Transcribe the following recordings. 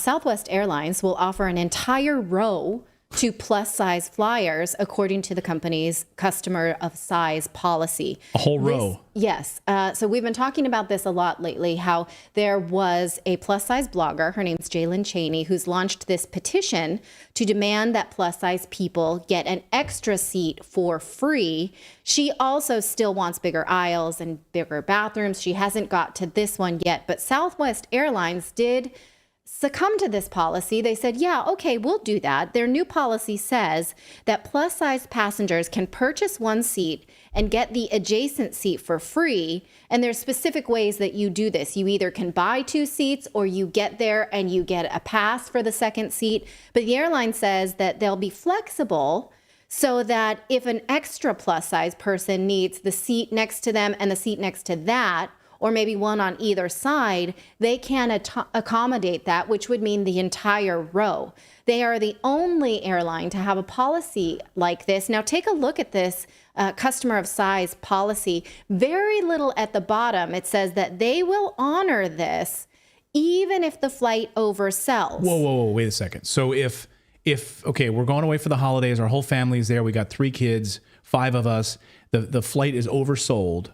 Southwest Airlines will offer an entire row to plus size flyers, according to the company's customer of size policy. A whole row. Yes. So we've been talking about this a lot lately, how there was a plus size blogger, her name's Jalen Chaney, who's launched this petition to demand that plus size people get an extra seat for free. She also still wants bigger aisles and bigger bathrooms. She hasn't got to this one yet, but Southwest Airlines did succumb to this policy. They said, yeah, okay, we'll do that. Their new policy says that plus size passengers can purchase one seat and get the adjacent seat for free. And there's specific ways that you do this. You either can buy two seats or you get there and you get a pass for the second seat. But the airline says that they'll be flexible so that if an extra plus size person needs the seat next to them and the seat next to that, or maybe one on either side, they can accommodate that, which would mean the entire row. They are the only airline to have a policy like this. Now take a look at this customer of size policy. Very little at the bottom. It says that they will honor this even if the flight oversells. Whoa, wait a second. So if okay, we're going away for the holidays, our whole family's there, we got 3 kids, 5 of us, the flight is oversold.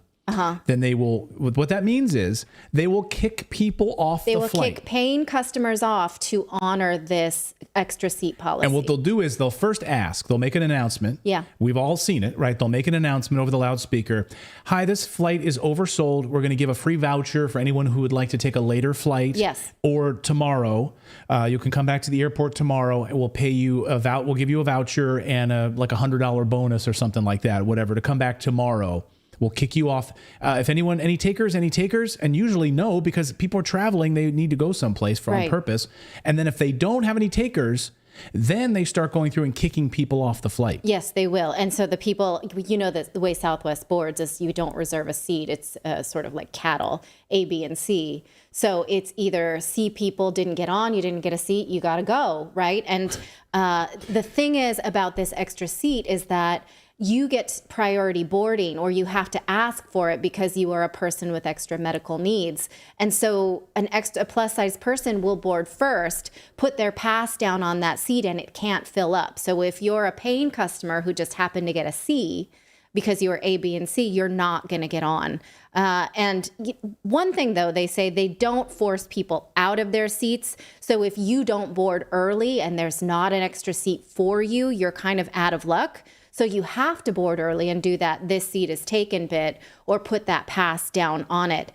Then they will, what that means is they will kick people off the flight. They will kick paying customers off to honor this extra seat policy. And what they'll do is they'll first ask, they'll make an announcement. Yeah. We've all seen it, right? They'll make an announcement over the loudspeaker. Hi, this flight is oversold. We're going to give a free voucher for anyone who would like to take a later flight. Yes. Or tomorrow. You can come back to the airport tomorrow and we'll pay you we'll give you a voucher and like $100 bonus or something like that, whatever, to come back tomorrow. We'll kick you off. If anyone, any takers, and usually no, because people are traveling, they need to go someplace for on purpose. And then if they don't have any takers, then they start going through and kicking people off the flight. Yes, they will. And so the people, you know, the way Southwest boards is you don't reserve a seat. It's sort of like cattle, A, B, and C. So it's either C people didn't get on, you didn't get a seat, you got to go, right? And the thing is about this extra seat is that you get priority boarding, or you have to ask for it because you are a person with extra medical needs. And so a plus size person will board first, put their pass down on that seat, and it can't fill up. So if you're a paying customer who just happened to get a C because you are A, B, and C, you're not going to get on. And one thing, though, they say they don't force people out of their seats. So if you don't board early and there's not an extra seat for you, you're kind of out of luck. So you have to board early and do that "this seat is taken" bit, or put that pass down on it.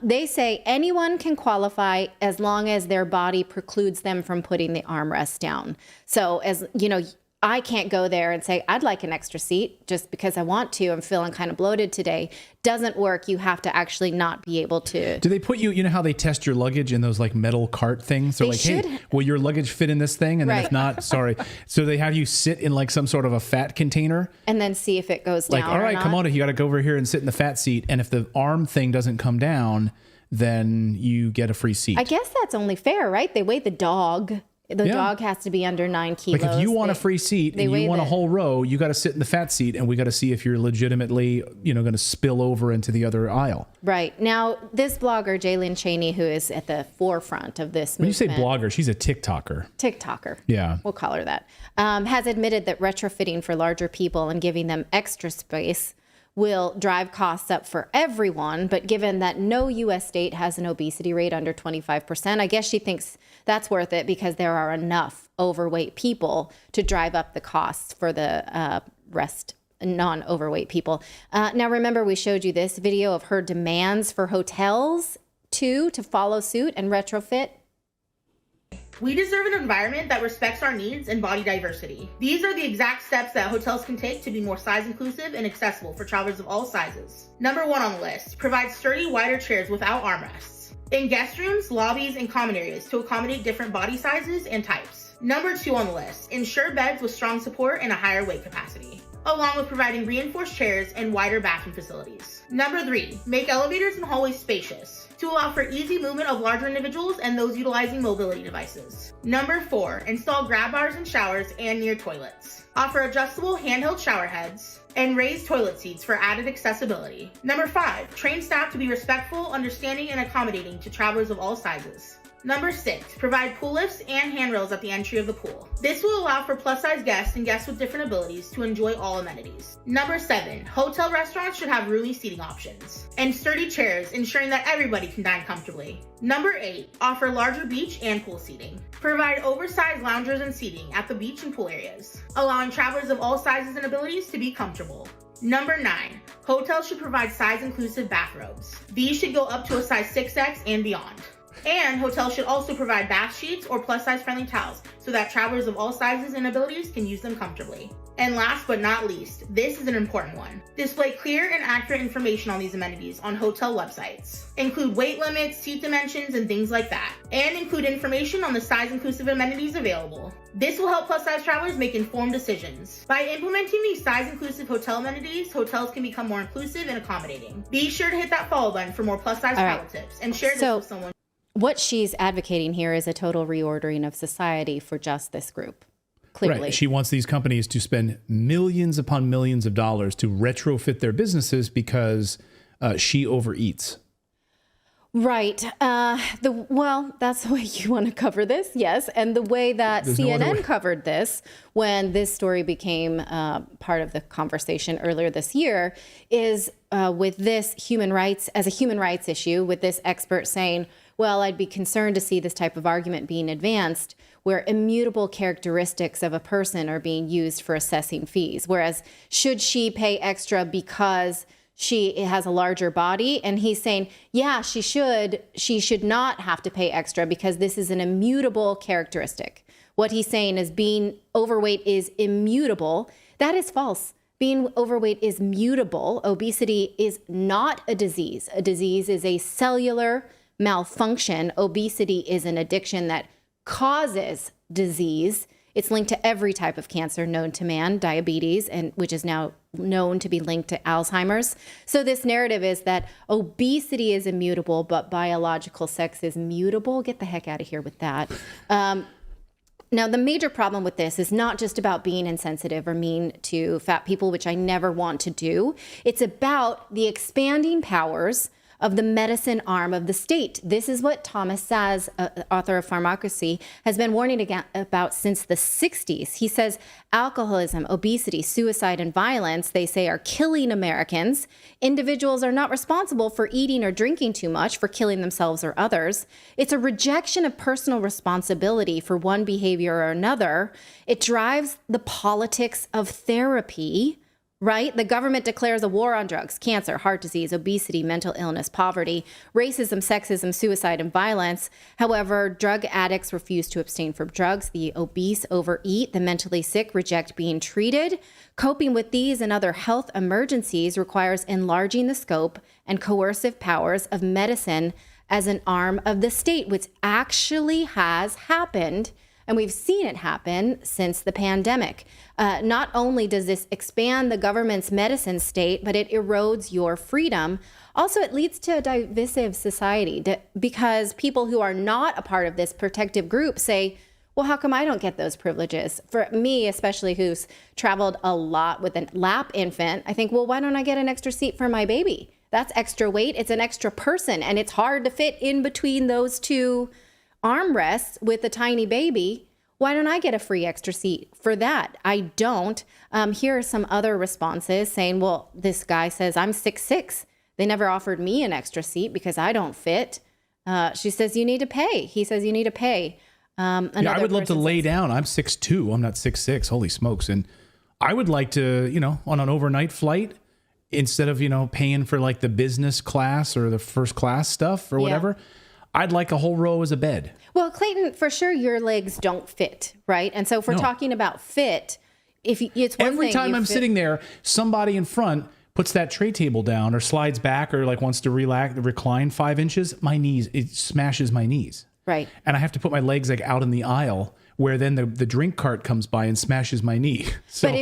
They say anyone can qualify as long as their body precludes them from putting the armrest down. So as you know, I can't go there and say, I'd like an extra seat just because I want to. I'm feeling kind of bloated today. Doesn't work. You have to actually not be able to. Do they put you know how they test your luggage in those like metal cart things? They're like, hey, will your luggage fit in this thing? And then if not, sorry. So they have you sit in like some sort of a fat container. And then see if it goes down. Like, all right, come on. You got to go over here and sit in the fat seat. And if the arm thing doesn't come down, then you get a free seat. I guess that's only fair, right? They weigh the dog. The dog has to be under 9 kilos. Like if you want a free seat and you want a whole row, you got to sit in the fat seat, and we got to see if you're legitimately, going to spill over into the other aisle. Right. Now, this blogger, Jalen Chaney, who is at the forefront of this movement. When you say blogger, she's a TikToker. TikToker. Yeah. We'll call her that. Has admitted that retrofitting for larger people and giving them extra space will drive costs up for everyone. But given that no U.S. state has an obesity rate under 25%, I guess she thinks that's worth it because there are enough overweight people to drive up the costs for the rest non-overweight people. Now, remember, we showed you this video of her demands for hotels to follow suit and retrofit. We deserve an environment that respects our needs and body diversity. These are the exact steps that hotels can take to be more size inclusive and accessible for travelers of all sizes. Number 1 on the list, provide sturdy, wider chairs without armrests in guest rooms, lobbies, and common areas to accommodate different body sizes and types. Number 2 on the list, ensure beds with strong support and a higher weight capacity, along with providing reinforced chairs and wider bathroom facilities. Number 3, make elevators and hallways spacious to allow for easy movement of larger individuals and those utilizing mobility devices. Number 4, install grab bars in showers and near toilets. Offer adjustable handheld shower heads and raised toilet seats for added accessibility. Number 5, train staff to be respectful, understanding, and accommodating to travelers of all sizes. Number 6, provide pool lifts and handrails at the entry of the pool. This will allow for plus-size guests and guests with different abilities to enjoy all amenities. Number 7, hotel restaurants should have roomy seating options and sturdy chairs, ensuring that everybody can dine comfortably. Number 8, offer larger beach and pool seating. Provide oversized loungers and seating at the beach and pool areas, allowing travelers of all sizes and abilities to be comfortable. Number 9, hotels should provide size-inclusive bathrobes. These should go up to a size 6X and beyond. And hotels should also provide bath sheets or plus-size friendly towels so that travelers of all sizes and abilities can use them comfortably. And last but not least, this is an important one. Display clear and accurate information on these amenities on hotel websites. Include weight limits, seat dimensions, and things like that. And include information on the size-inclusive amenities available. This will help plus-size travelers make informed decisions. By implementing these size-inclusive hotel amenities, hotels can become more inclusive and accommodating. Be sure to hit that follow button for more plus-size travel tips and share this with someone. What she's advocating here is a total reordering of society for just this group. Clearly. Right. She wants these companies to spend millions upon millions of dollars to retrofit their businesses because she overeats. Right. Well, that's the way you want to cover this, yes. And the way that CNN covered this when this story became part of the conversation earlier this year is with this human rights, as a human rights issue, with this expert saying, well, I'd be concerned to see this type of argument being advanced where immutable characteristics of a person are being used for assessing fees. Whereas should she pay extra because she has a larger body? And he's saying, yeah, she should. She should not have to pay extra because this is an immutable characteristic. What he's saying is being overweight is immutable. That is false. Being overweight is mutable. Obesity is not a disease. A disease is a cellular malfunction. Obesity is an addiction that causes disease. It's linked to every type of cancer known to man, diabetes, and which is now known to be linked to Alzheimer's. So this narrative is that obesity is immutable, but biological sex is mutable. Get the heck out of here with that. Now, the major problem with this is not just about being insensitive or mean to fat people, which I never want to do. It's about the expanding powers of the medicine arm of the state. This is what Thomas Saz, author of Pharmacracy, has been warning about since the 60s. He says alcoholism, obesity, suicide, and violence, they say, are killing Americans. Individuals are not responsible for eating or drinking too much, for killing themselves or others. It's a rejection of personal responsibility for one behavior or another. It drives the politics of therapy. Right? The government declares a war on drugs, cancer, heart disease, obesity, mental illness, poverty, racism, sexism, suicide, and violence. However, drug addicts refuse to abstain from drugs. The obese overeat. The mentally sick reject being treated. Coping with these and other health emergencies requires enlarging the scope and coercive powers of medicine as an arm of the state, which actually has happened. And we've seen it happen since the pandemic. Not only does this expand the government's medicine state, but it erodes your freedom. Also, it leads to a divisive society because people who are not a part of this protective group say, well, how come I don't get those privileges? For me, especially who's traveled a lot with a lap infant, I think, well, why don't I get an extra seat for my baby? That's extra weight. It's an extra person. And it's hard to fit in between those two armrests with a tiny baby. Why don't I get a free extra seat for that? I don't. Here are some other responses saying, well, this guy says I'm 6'6". They never offered me an extra seat because I don't fit. She says, you need to pay. He says, you need to pay. I would love to lay down. I'm 6'2". I'm not 6'6". Holy smokes. And I would like to, on an overnight flight, instead of, paying for like the business class or the first class stuff or whatever, I'd like a whole row as a bed. Well, Clayton, for sure your legs don't fit, right? And so if we're talking about fit, it's one every thing time I'm sitting there, somebody in front puts that tray table down or slides back or like wants to recline 5 inches, it smashes my knees. Right. And I have to put my legs like out in the aisle where then the drink cart comes by and smashes my knee. So but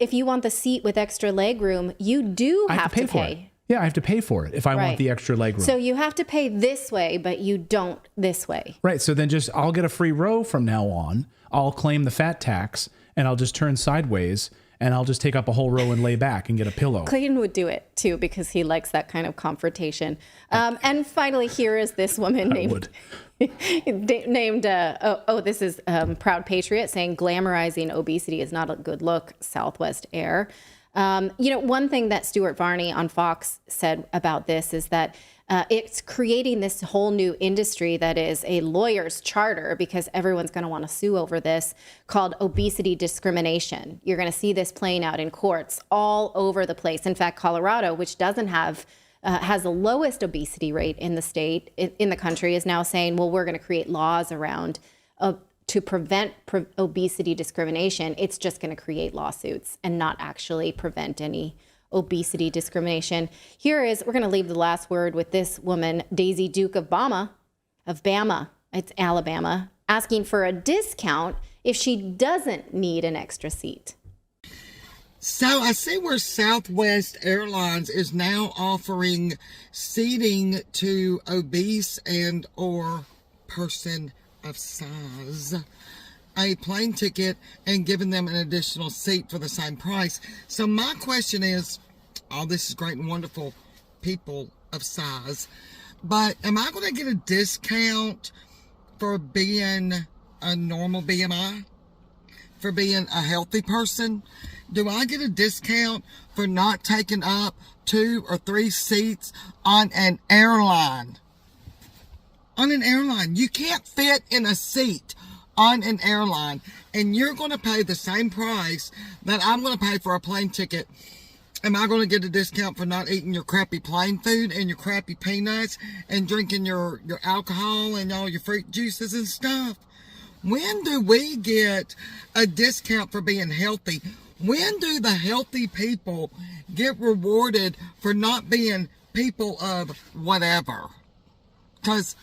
if you want the seat with extra leg room, you do have to pay. Yeah, I have to pay for it if I want the extra leg room. So you have to pay this way, but you don't this way. Right. So then I'll get a free row from now on. I'll claim the fat tax and I'll just turn sideways and I'll just take up a whole row and lay back and get a pillow. Clayton would do it too because he likes that kind of confrontation. And finally, here is this woman named this is Proud Patriot saying glamorizing obesity is not a good look. Southwest Air. One thing that Stuart Varney on Fox said about this is that it's creating this whole new industry that is a lawyer's charter because everyone's going to want to sue over this, called obesity discrimination. You're going to see this playing out in courts all over the place. In fact, Colorado, which doesn't have has the lowest obesity rate in the state, in the country, is now saying, well, we're going to create laws around to prevent obesity discrimination. It's just going to create lawsuits and not actually prevent any obesity discrimination. We're going to leave the last word with this woman, Daisy Duke of Bama, it's Alabama, asking for a discount if she doesn't need an extra seat. So I see where Southwest Airlines is now offering seating to obese and or person of size, a plane ticket, and giving them an additional seat for the same price. So my question is, all this is great and wonderful, people of size, but am I going to get a discount for being a normal BMI? For being a healthy person? Do I get a discount for not taking up 2 or 3 seats on an airline? On an airline, you can't fit in a seat on an airline, and you're going to pay the same price that I'm going to pay for a plane ticket. Am I going to get a discount for not eating your crappy plane food and your crappy peanuts and drinking your alcohol and all your fruit juices and stuff? When do we get a discount for being healthy? When do the healthy people get rewarded for not being people of whatever? Because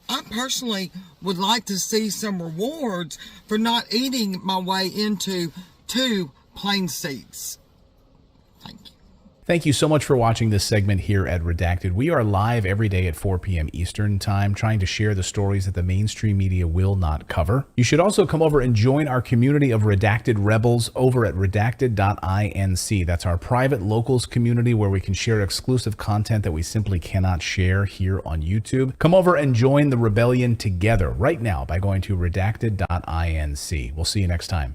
I personally would like to see some rewards for not eating my way into 2 plane seats. Thank you. Thank you so much for watching this segment here at Redacted. We are live every day at 4 p.m. Eastern Time, trying to share the stories that the mainstream media will not cover. You should also come over and join our community of Redacted Rebels over at redacted.inc. That's our private locals community where we can share exclusive content that we simply cannot share here on YouTube. Come over and join the rebellion together right now by going to redacted.inc. We'll see you next time.